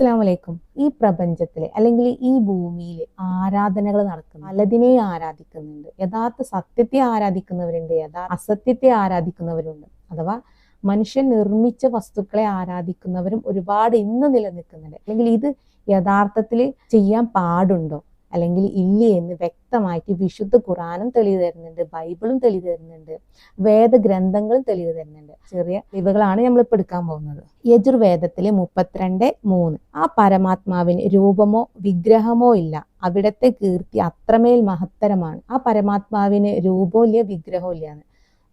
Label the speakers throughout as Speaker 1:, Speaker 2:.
Speaker 1: അസ്സലാമു അലൈക്കും. ഈ പ്രപഞ്ചത്തിലെ അല്ലെങ്കിൽ ഈ ഭൂമിയിൽ ആരാധനകൾ നടക്കുന്നു. പലതിനെയും ആരാധിക്കുന്നുണ്ട്. യഥാർത്ഥ സത്യത്തെ ആരാധിക്കുന്നവരുണ്ട്, അസത്യത്തെ ആരാധിക്കുന്നവരുണ്ട്. അഥവാ മനുഷ്യൻ നിർമ്മിച്ച വസ്തുക്കളെ ആരാധിക്കുന്നവരും ഒരുപാട് ഇന്ന് നിലനിൽക്കുന്നുണ്ട്. അല്ലെങ്കിൽ ഇത് യഥാർത്ഥത്തിൽ ചെയ്യാൻ പാടുണ്ടോ അല്ലെങ്കിൽ ഇല്ലേ എന്ന് വ്യക്തമായിട്ട് വിശുദ്ധ ഖുറാനും തെളിവ് തരുന്നുണ്ട്, ബൈബിളും തെളിവ് തരുന്നുണ്ട്, വേദഗ്രന്ഥങ്ങളും തെളിവ് തരുന്നുണ്ട്. ചെറിയ തെളിവുകളാണ് നമ്മളിപ്പോൾ എടുക്കാൻ പോകുന്നത്. യജുർവേദത്തിലെ 32:3 ആ പരമാത്മാവിന് രൂപമോ വിഗ്രഹമോ ഇല്ല, അവിടത്തെ കീർത്തി അത്രമേൽ മഹത്തരമാണ്. ആ പരമാത്മാവിന് രൂപവും ഇല്ല, വിഗ്രഹവും ഇല്ല.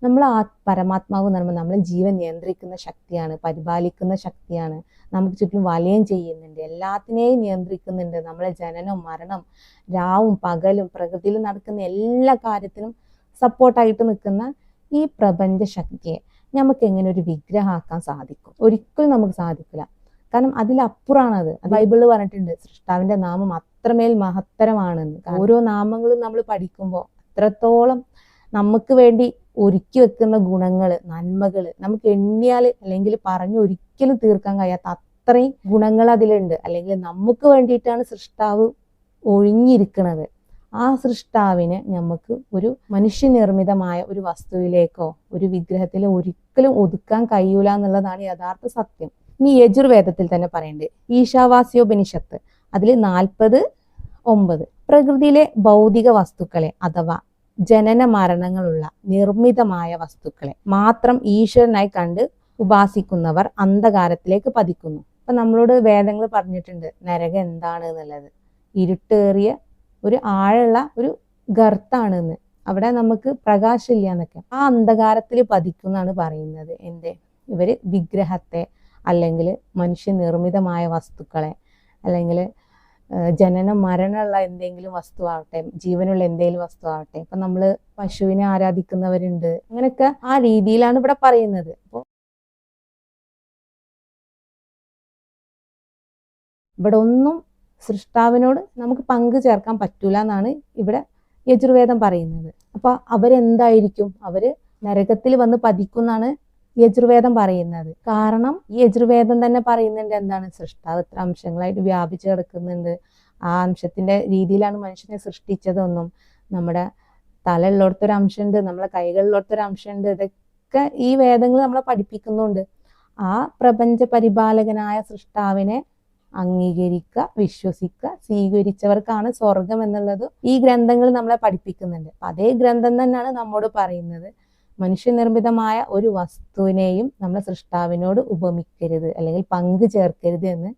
Speaker 1: നമ്മൾ ആ പരമാത്മാവ് എന്ന് പറയുമ്പോൾ നമ്മൾ ജീവൻ നിയന്ത്രിക്കുന്ന ശക്തിയാണ്, പരിപാലിക്കുന്ന ശക്തിയാണ്, നമുക്ക് ചുറ്റും വലയം ചെയ്യുന്നുണ്ട്, എല്ലാത്തിനെയും നിയന്ത്രിക്കുന്നുണ്ട്. നമ്മളെ ജനനം മരണം രാവും പകലും പ്രകൃതിയിൽ നടക്കുന്ന എല്ലാ കാര്യത്തിനും സപ്പോർട്ടായിട്ട് നിൽക്കുന്ന ഈ പ്രപഞ്ച ശക്തിയെ നമുക്ക് എങ്ങനെ ഒരു വിഗ്രഹമാക്കാൻ സാധിക്കും? ഒരിക്കലും നമുക്ക് സാധിക്കില്ല. കാരണം അതിലപ്പുറമാണത്. ബൈബിളിൽ പറഞ്ഞിട്ടുണ്ട് സൃഷ്ടാവിന്റെ നാമം അത്രമേൽ മഹത്തരമാണെന്ന്. ഓരോ നാമങ്ങളും നമ്മൾ പഠിക്കുമ്പോൾ അത്രത്തോളം നമുക്ക് വേണ്ടി ഒരുക്കി വെക്കുന്ന ഗുണങ്ങള്, നന്മകള് നമുക്ക് എണ്ണിയാൽ അല്ലെങ്കിൽ പറഞ്ഞു ഒരിക്കലും തീർക്കാൻ കഴിയാത്ത അത്രയും ഗുണങ്ങൾ അതിലുണ്ട്. അല്ലെങ്കിൽ നമുക്ക് വേണ്ടിയിട്ടാണ് സൃഷ്ടാവ് ഒഴിഞ്ഞിരിക്കുന്നത്. ആ സൃഷ്ടാവിനെ നമുക്ക് ഒരു മനുഷ്യനിർമ്മിതമായ ഒരു വസ്തുവിലേക്കോ ഒരു വിഗ്രഹത്തിലോ ഒരിക്കലും ഒതുക്കാൻ കഴിയൂല എന്നുള്ളതാണ് യഥാർത്ഥ സത്യം. ഇനി യജുർവേദത്തിൽ തന്നെ പറയുന്നുണ്ട്, ഈശാവാസ്യോപനിഷത്ത് അതിൽ 40:9 പ്രകൃതിയിലെ ഭൗതിക വസ്തുക്കളെ അഥവാ ജനന മരണങ്ങളുള്ള നിർമ്മിതമായ വസ്തുക്കളെ മാത്രം ഈശ്വരനായി കണ്ട് ഉപാസിക്കുന്നവർ അന്ധകാരത്തിലേക്ക് പതിക്കുന്നു. അപ്പൊ നമ്മളോട് വേദങ്ങൾ പറഞ്ഞിട്ടുണ്ട് നരകം എന്താണ് എന്നുള്ളത്. ഇരുട്ടേറിയ ഒരു ആഴമുള്ള ഒരു ഗർത്താണെന്ന്, അവിടെ നമുക്ക് പ്രകാശമില്ല എന്നൊക്കെ. ആ അന്ധകാരത്തിൽ പതിക്കുന്നാണ് പറയുന്നത്. ഇവര് വിഗ്രഹത്തെ അല്ലെങ്കിൽ മനുഷ്യനിർമ്മിതമായ വസ്തുക്കളെ അല്ലെങ്കിൽ ജനനം മരണമുള്ള എന്തെങ്കിലും വസ്തുവാകട്ടെ, ജീവനുള്ള എന്തെങ്കിലും വസ്തുവാകട്ടെ, ഇപ്പൊ നമ്മള് പശുവിനെ ആരാധിക്കുന്നവരുണ്ട്. അങ്ങനെയൊക്കെ ആ രീതിയിലാണ് ഇവിടെ പറയുന്നത്. അപ്പോൾ ഇവിടെ ഒന്നും സൃഷ്ടാവിനോട് നമുക്ക് പങ്കു ചേർക്കാൻ പറ്റൂല എന്നാണ് ഇവിടെ യജുർവേദം പറയുന്നത്. അപ്പൊ അവരെന്തായിരിക്കും? അവര് നരകത്തിൽ വന്ന് പതിക്കുന്നാണ് യജുർവേദം പറയുന്നത്. കാരണം ഈ യജുർവേദം തന്നെ പറയുന്നുണ്ട് എന്താണ്, സൃഷ്ടാവ് ഇത്ര അംശങ്ങളായിട്ട് വ്യാപിച്ചു കിടക്കുന്നുണ്ട്. ആ അംശത്തിന്റെ രീതിയിലാണ് മനുഷ്യനെ സൃഷ്ടിച്ചതൊന്നും. നമ്മുടെ തല ഉള്ളിടത്തൊരു അംശമുണ്ട്, നമ്മളെ കൈകളിലോടത്തൊരു അംശമുണ്ട്. ഇതൊക്കെ ഈ വേദങ്ങൾ നമ്മളെ പഠിപ്പിക്കുന്നുണ്ട്. ആ പ്രപഞ്ച പരിപാലകനായ സൃഷ്ടാവിനെ അംഗീകരിക്കുക, വിശ്വസിക്കുക, സ്വീകരിച്ചവർക്കാണ് സ്വർഗം എന്നുള്ളത് ഈ ഗ്രന്ഥങ്ങൾ നമ്മളെ പഠിപ്പിക്കുന്നുണ്ട്. അതേ ഗ്രന്ഥം തന്നെയാണ് നമ്മോട് പറയുന്നത് മനുഷ്യനിർമ്മിതമായ ഒരു വസ്തുവിനെയും നമ്മളെ സൃഷ്ടാവിനോട് ഉപമിക്കരുത് അല്ലെങ്കിൽ പങ്കു ചേർക്കരുത് എന്ന്.